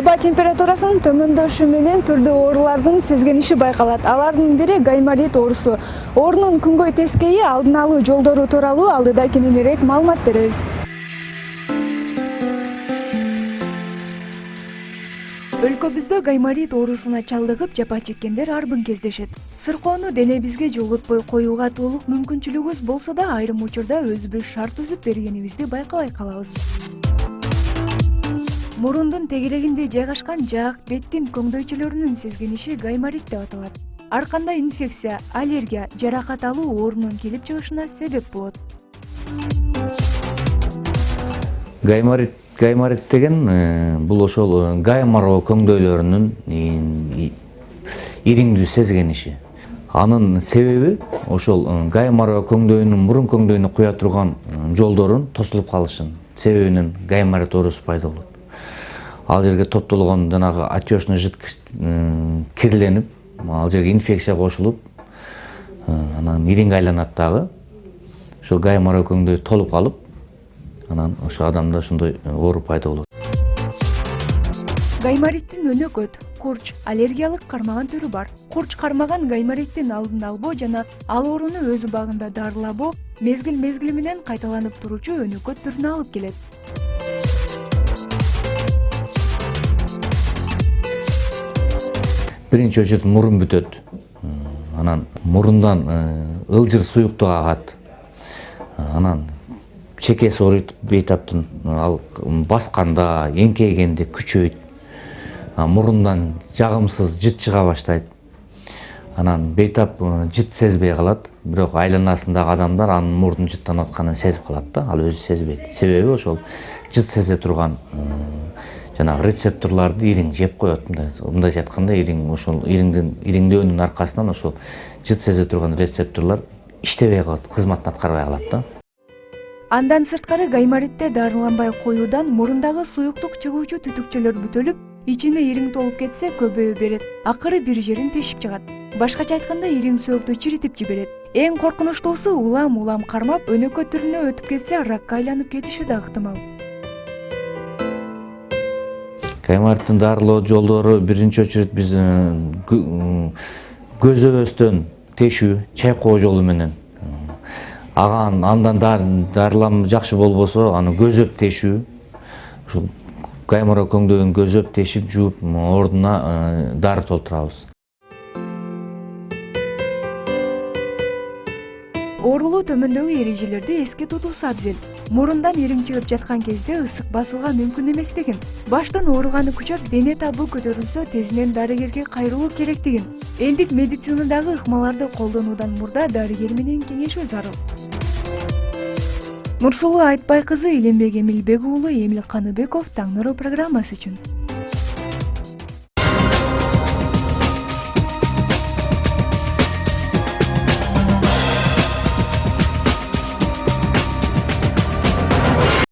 Аба температурасынын төмөндөшү менен түрдүү оорулардын сезгениши байкалат. Алардын бири гайморит оорусу. Оорунун күнгөй тескейи, алдын алуу жолдору тууралуу алдыда кененирээк маалымат беребиз. Өлкөбүздө гайморит оорусуна чалдыгып жапа чеккендер арбын кездешет. Сыркоону денебизге жолготпой коюуга толук мүмкүнчүлүгүбүз болсо да, айрым учурда өзүбүз шарт түзүп бергенибизди байкабай калабыз. Мурундун тегерегинде жайгашкан жаак, беттин көңдөйчөлөрүнүн сезгениши гайморит деп аталат. Ар кандай инфекция, аллергия, жаракат алуу оорунун келип чыгышына себеп болот. Гайморит деген бул ошол гайморо көңдөйлөрүнүн ириңдүү сезгениши. Анын себеби ошол гайморо көңдөйүнүн мурун көңдөйүнө куя турган жолдорун тосулуп калышын себебинен гайморит оорусу пайда болот. Ал жерге топтолгон жанагы отечный жидкость кириленип, ал жерге инфекция кошулуп, анан ириң айланат дагы. Ошол гайморо көңдөй толуп калып, анан ошо адамда ошондой оору пайда болот. Гаймориттин өнөкөт, курч, аллергиялык кармаган түрү бар. Курч кармаган гаймориттин алдын албоо жана ал ооруну өз убагында дарылабоо мезгил менен кайталанып туручу өнөкөт түрүнө алып келет. Биринчи очередь мурун бүтөт. Анан мурундан ылжыр суюктук агат. Анан чекеси ооруйт, бейтаптын ал басканда, эңкейгенде күчөйт. Мурундан жагымсыз жыт чыга баштайт. Анан бейтап жыт сезбей калат, бирок айланасындагы адамдар анын мурдун жыттанып атканын сезип калат да, ал өзү сезбейт. Себеби ошол жыт сезе турган жанагы рецепторлорду ириң жеп коет. Мындайча айтканда, ириң ошол ириңдөөнүн аркасынан ошол жыт сезе турган рецепторлор иштебей калат, кызматын аткарбай калат да. Андан сырткары гайморитте дарыланбай коюудан мурундагы суюктук чыгуучу түтүкчөлөр бүтөлүп, ичине ириң толуп кетсе көбөйө берет. Акыры бир жерин тешип чыгат. Башкача айтканда, ириң сөөгүдү чиритип жиберет. Эң коркунучтуусу улам кармап, өнөкөт түрүнө өтүп кетсе, ракка айланып кетиши да ыктымал. Гаймориттин дарылоо жолдору биринчи очередь биз көзөбөстөн тешүү, чайкоо жолу менен. Андан дарылам жакшы болбосо, аны көзөп тешүү. Ушул гайморо көңдөйүн көзөп тешип жууп, ордуна дары толтурабыз. Оорулуу төмөндөгү эрежелерди эске тутуусу абзел. Мурундан ириң чыгып жаткан кезде ысык басууга мүмкүн эместигин, баштан ооруганы күчөп, дене табы көтөрүлсө тезинен дарыгерге кайрылуу керектигин, элдик медицинадагы ыкмаларды колдонуудан мурда дарыгер менен кеңешүү зарыл. Нурсулуу Айтбай кызы, Илембек Эмилбек уулу, Эмил Каныбеков, Таң нуру программасы үчүн.